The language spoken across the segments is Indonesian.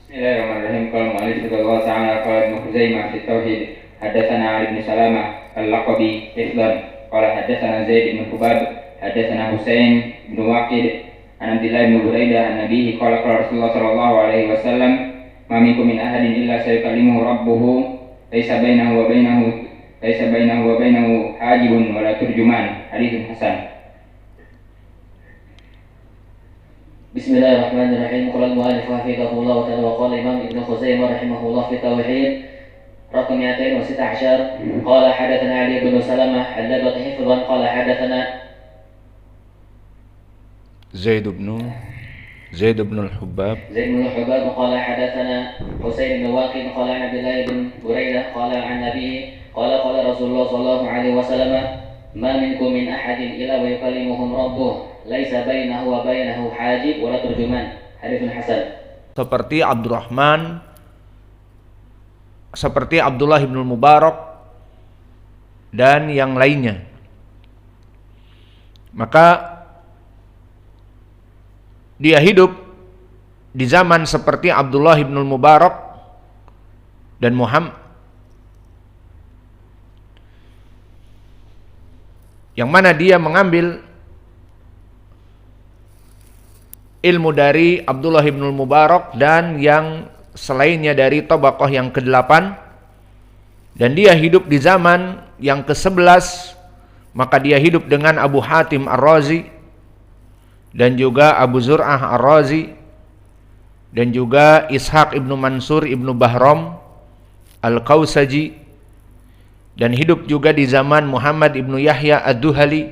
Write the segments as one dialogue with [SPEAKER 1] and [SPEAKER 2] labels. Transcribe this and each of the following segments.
[SPEAKER 1] Bismillahirrahmanirrahim. Qala al-mu'allif rahimahullah ta'ala qala Ibnu Khuzaimah fi tauhid haddatsana Ali bin Salamah al-Laqabi hifdhan qala haddatsana Zaid bin Hubab haddatsana Husain bin Waqid an Abdullah bin Buraidah an nabihi qala qala Rasulullah sallallahu alaihi wasallam ma minkum min ahadin illa sayukallimuhu rabbuhu laisa bainahu wa bainahu hajibun wala turjuman. Haditsun hasan.
[SPEAKER 2] Bismillahirrahmanirrahim. Qala al-mu'allif hafizahullah ta'ala wa qala Imam Ibnu Khuzaimah rahimahullah fi tauhid رقم 216 قال حدثنا علي بن سلمة اللبط حفظا قال حدثنا
[SPEAKER 3] زيد بن الحباب
[SPEAKER 2] قال حدثنا حسين بن واقد قال عن عبد الله بن بريدة قال عن أبيه قال قال رسول الله صلى الله عليه وسلم ما منكم من أحد إلا ويكلمهم ربه ليس بينه وبينه حاجب ولا ترجمان. حديث حسن.
[SPEAKER 3] Seperti Abdullah bin Mubarak dan yang lainnya. Maka dia hidup di zaman seperti Abdullah bin Mubarak dan Muhammad, yang mana dia mengambil ilmu dari Abdullah bin Mubarak dan yang selainnya dari tabaqah yang ke-8, dan dia hidup di zaman yang ke-11. Maka dia hidup dengan Abu Hatim Ar-Razi dan juga Abu Zur'ah Ar-Razi dan juga Ishaq ibnu Mansur ibnu Bahram Al-Kausaji, dan hidup juga di zaman Muhammad ibnu Yahya Ad-Duhali,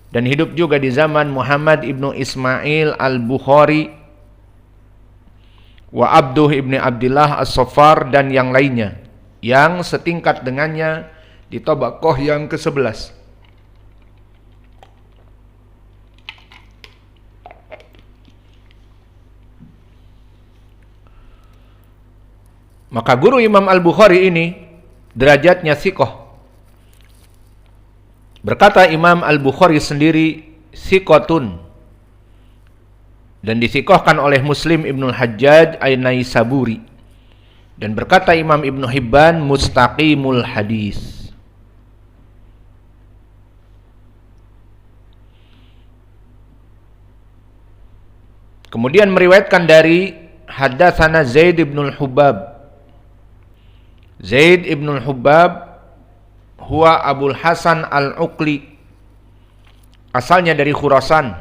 [SPEAKER 3] dan hidup juga di zaman Muhammad ibnu Ismail Al-Bukhari wa Abduh ibni Abdillah As-Saffar dan yang lainnya yang setingkat dengannya di tabaqah yang ke-11. Maka guru Imam Al-Bukhari ini derajatnya thiqah. Berkata Imam Al-Bukhari sendiri thiqatun, dan dithiqahkan oleh Muslim Ibnul Hajjaj An-Naisaburi, dan berkata Imam Ibnu Hibban mustaqimul hadis. Kemudian meriwayatkan dari haddatsana Zaid ibnul Hubab. Zaid ibnul Hubab huwa Abul Hasan Al-Uqli, asalnya dari Khurasan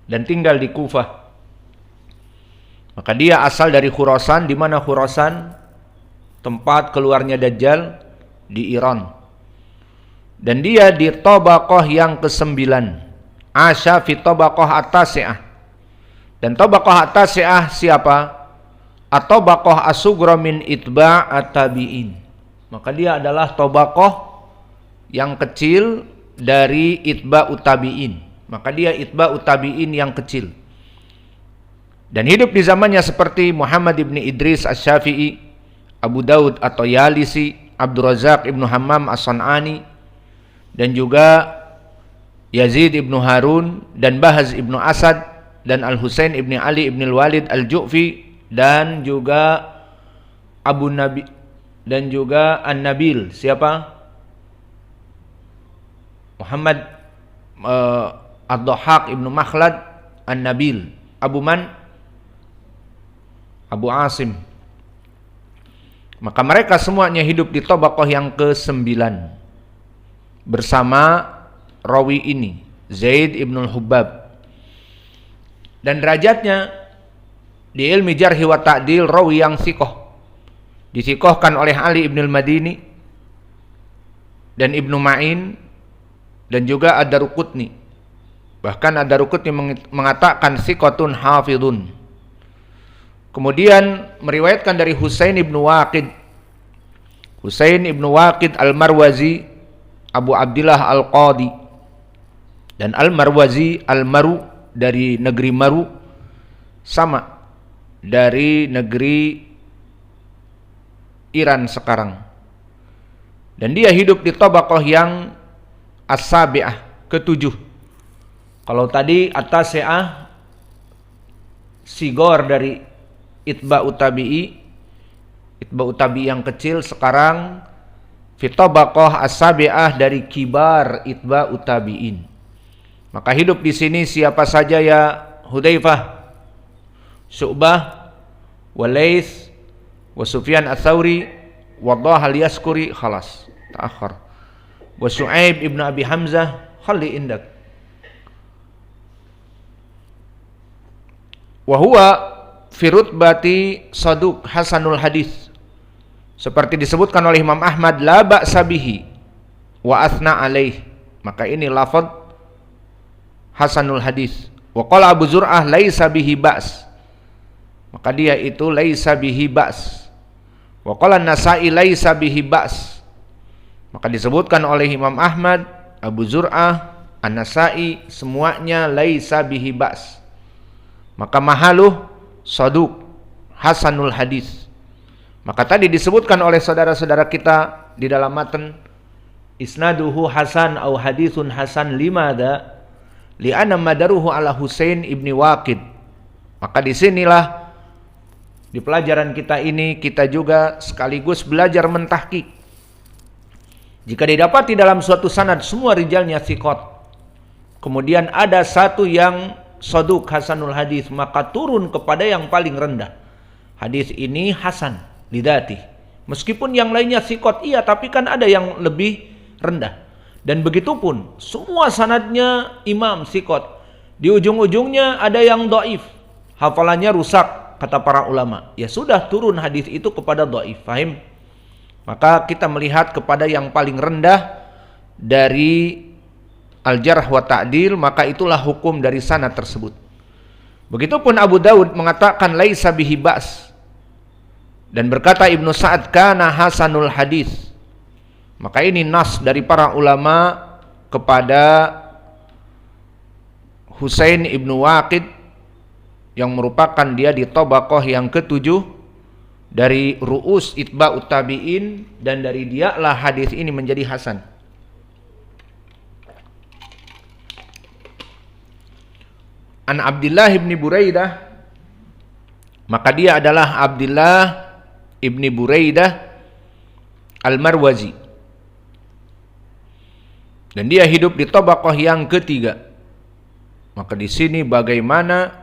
[SPEAKER 3] dan tinggal di Kufah. Maka dia asal dari Khurasan, di mana Khurasan tempat keluarnya Dajjal, di Iran. Dan dia di tabaqah yang ke-9. Asya fi tabaqah at-tasi'ah. Dan tabaqah at-tasi'ah siapa? At-tabaqah as-sughra min itba' at-tabi'in. Maka dia adalah tabaqah yang kecil dari itba'ut tabi'in. Maka dia itba'ut tabi'in yang kecil. Dan hidup di zamannya seperti Muhammad ibn Idris Asy-Syafi'i, Abu Daud atau Yalisi, Abdul Razak ibnu Hammam As-San'ani, dan juga Yazid ibnu Harun, dan Bahaz ibnu Asad, dan Al-Husain ibnu Ali ibnu Walid Al-Ju'fi, dan juga Abu Nabi, dan juga An-Nabil. Siapa? Muhammad Ad-Dhahhak ibnu Makhlad An-Nabil. Abu Man? Abu Asim. Maka mereka semuanya hidup di tabaqah yang ke-9 bersama rawi ini, Zaid ibnul Hubab. Dan derajatnya di ilmi jarhi wa ta'dil rawi yang thiqah, dithiqahkan oleh Ali ibnul Madini dan Ibnu Ma'in dan juga Ad-Daruqutni. Bahkan Ad-Daruqutni mengatakan thiqatun hafidhun. Kemudian meriwayatkan dari Husain ibnu Waqid. Husain ibnu Waqid Al-Marwazi Abu Abdillah Al-Qadi, dan Al-Marwazi Al-Maru dari negeri Maru, sama dari negeri Iran sekarang. Dan dia hidup di tabaqah yang as-sabi'ah, ke-7. Kalau tadi at-tasi'ah sigor dari itba'ut tabi'i yang kecil sekarang fi tabaqah as-sabi'ah dari kibar itba'ut tabi'in. Maka hidup di sini siapa saja ya Hudzaifah, Syu'bah, wa Laits, wa Sufyan ats-Tsauri, wa Dhah al-Yaskuri, khalas, ta'akhir. Wa Syu'aib ibn Abi Hamzah, khalli indak. Wa huwa fi rutbati saduq hasanul hadis. Seperti disebutkan oleh Imam Ahmad, la ba'sa bihi wa athna alaih. Maka ini lafaz hasanul hadis. Wa qala Abu Zur'ah laisa bihi ba's. Maka dia itu laisa bihi ba's. Wa qala An-Nasa'i laisa bihi ba's. Maka disebutkan oleh Imam Ahmad, Abu Zur'ah, An-Nasa'i, semuanya laisa bihi ba's. Maka mahaluh saduq hasanul hadis. Maka tadi disebutkan oleh saudara-saudara kita di dalam matan, isnaduhu hasan au hadithun hasan limada li'anna madaruhu ala Husain ibni Waqid. Maka disinilah di pelajaran kita ini kita juga sekaligus belajar mentahqiq. Jika didapati dalam suatu sanad semua rijalnya thiqat, kemudian ada satu yang saduq hasanul hadis, maka turun kepada yang paling rendah. Hadis ini hasan lidati. Meskipun yang lainnya thiqat, iya, tapi kan ada yang lebih rendah. Dan begitu pun semua sanadnya imam thiqat. Di ujung-ujungnya ada yang dhaif, hafalannya rusak kata para ulama. Ya sudah, turun hadis itu kepada dhaif. Fahim? Maka kita melihat kepada yang paling rendah dari al-jarh wa ta'dil, maka itulah hukum dari sanad tersebut. Begitupun Abu Daud mengatakan laisa bihi ba's. Dan berkata Ibnu Sa'ad kana hasanul hadis. Maka ini nas dari para ulama kepada Husain ibnu Waqid yang merupakan dia di tabaqah yang ketujuh dari ru'us itba'ut tabi'in, dan dari dialah hadis ini menjadi hasan. An Abdullah ibni Buraidah, maka dia adalah Abdullah ibni Buraidah al-Marwazi, dan dia hidup di tabaqah yang ketiga. Maka di sini bagaimana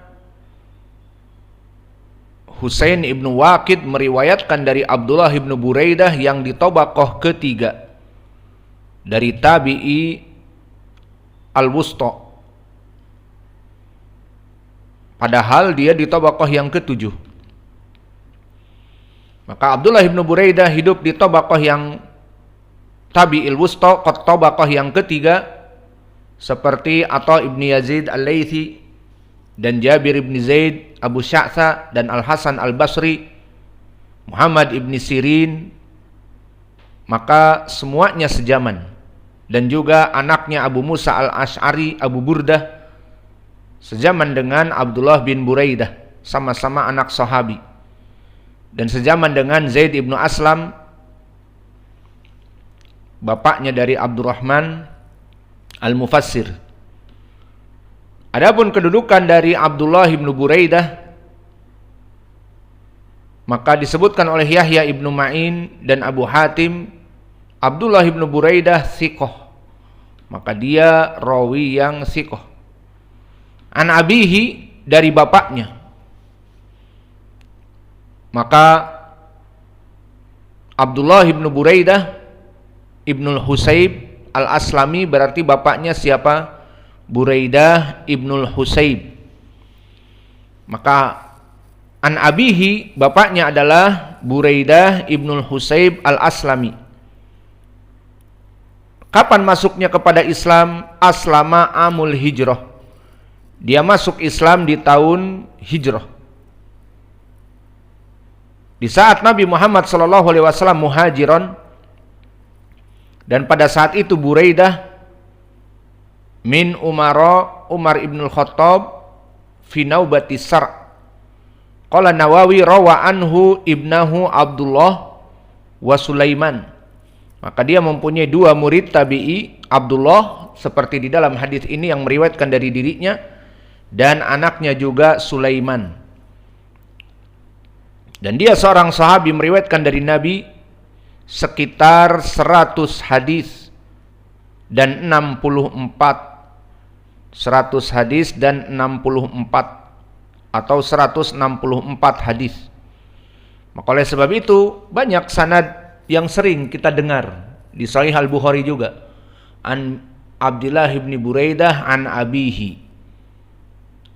[SPEAKER 3] Husain ibnu Waqid meriwayatkan dari Abdullah ibnu Buraidah yang di tabaqah ketiga dari tabi'i al-wusta, padahal dia di tabaqah yang ketujuh. Maka Abdullah ibnu Buraidah hidup di tabaqah yang tabi'il wusta, tabaqah yang ketiga, seperti Atha ibni Yazid al-Laythi dan Jabir ibni Zaid, Abu Sya'tha dan Al-Hasan al-Basri, Muhammad ibni Sirin. Maka semuanya sejaman. Dan juga anaknya Abu Musa al-Ash'ari, Abu Burdah, sejaman dengan Abdullah bin Buraidah, sama-sama anak sahabi. Dan sejaman dengan Zaid ibnu Aslam, bapaknya dari Abdurrahman al-Mufassir. Adapun kedudukan dari Abdullah ibnu Buraidah, maka disebutkan oleh Yahya ibnu Ma'in dan Abu Hatim, Abdullah ibnu Buraidah thiqah, maka dia rawi yang thiqah. An abihi, dari bapaknya, maka Abdullah ibnu Buraidah ibnul Husayb al-Aslami, berarti bapaknya siapa? Buraidah ibnul Husayb. Maka an abihi, bapaknya adalah Buraidah ibnul Husayb al-Aslami. Kapan masuknya kepada Islam? Aslama amul hijrah. Dia masuk Islam di tahun hijrah. Di saat Nabi Muhammad SAW muhajiran, dan pada saat itu Buraidah min Umar ibnul Khattab fi naubati sar'. Qala Nawawi rawa anhu ibnahu Abdullah wa Sulaiman. Maka dia mempunyai dua murid tabi'i, Abdullah seperti di dalam hadis ini yang meriwayatkan dari dirinya, dan anaknya juga Sulaiman. Dan dia seorang sahabi meriwayatkan dari Nabi sekitar 100 hadis dan 100 hadis dan 64 atau 164 hadis. Maka oleh sebab itu banyak sanad yang sering kita dengar di Sahih Al-Bukhari juga. An Abdullah bin Buraidah an abihi.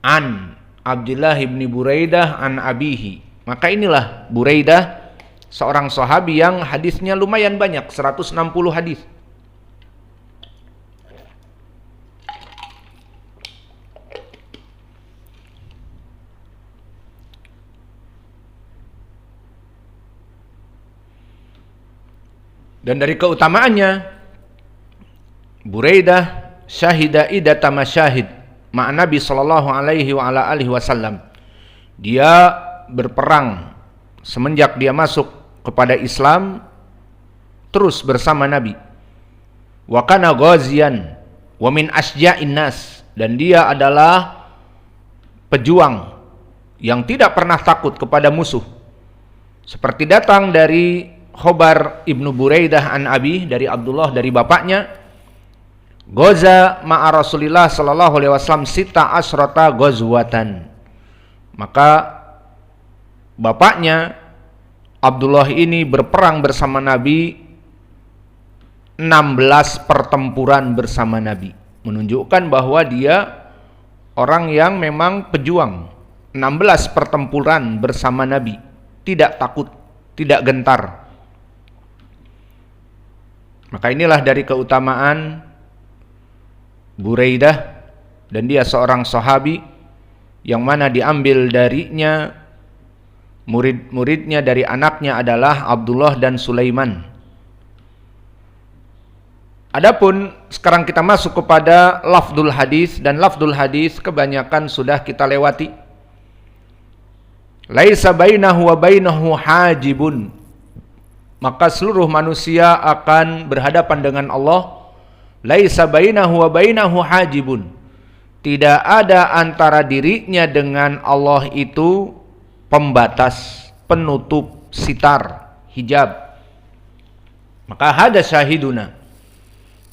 [SPEAKER 3] An Abdullah bin Buraidah an abihi. Maka inilah Buraidah, seorang sahabi yang hadisnya lumayan banyak, 160 hadis. Dan dari keutamaannya, Buraidah syahida idata masyahid ma'a Nabi sallallahu alaihi wa ala alihi wasallam. Dia berperang semenjak dia masuk kepada Islam terus bersama Nabi. Wa kana ghaziyan wa min asja'in nas, dan dia adalah pejuang yang tidak pernah takut kepada musuh. Seperti datang dari Khobar ibnu Buraidah an Abi, dari Abdullah dari bapaknya, Goza ma'a Rasulillah sallallahu alaihi wasallam sita asrata gozwatan. Maka bapaknya Abdullah ini berperang bersama Nabi 16 pertempuran bersama Nabi, menunjukkan bahwa dia orang yang memang pejuang. 16 pertempuran bersama Nabi, tidak takut, tidak gentar. Maka inilah dari keutamaan Buraidah, dan dia seorang sahabi yang mana diambil darinya murid-muridnya dari anaknya adalah Abdullah dan Sulaiman. Adapun sekarang kita masuk kepada lafdzul hadis, dan lafdzul hadis kebanyakan sudah kita lewati. Laisa bainahu wa bainahu hajibun. Maka seluruh manusia akan berhadapan dengan Allah. Laisa bainahu wa bainahu hajibun. Tidak ada antara dirinya dengan Allah itu pembatas, penutup, sitar, hijab. Maka hada syahiduna.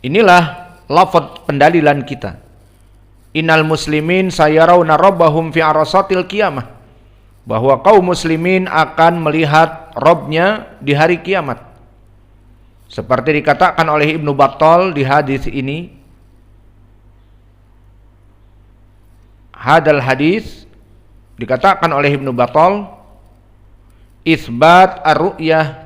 [SPEAKER 3] Inilah lafaz pendalilan kita. Innal muslimin sayarawna rabbahum fi arasatil qiyamah. Bahwa kaum muslimin akan melihat Robnya di hari kiamat. Seperti dikatakan oleh Ibnu Battal di hadis ini, hadal hadis dikatakan oleh Ibnu Battal, isbat ar-ru'yah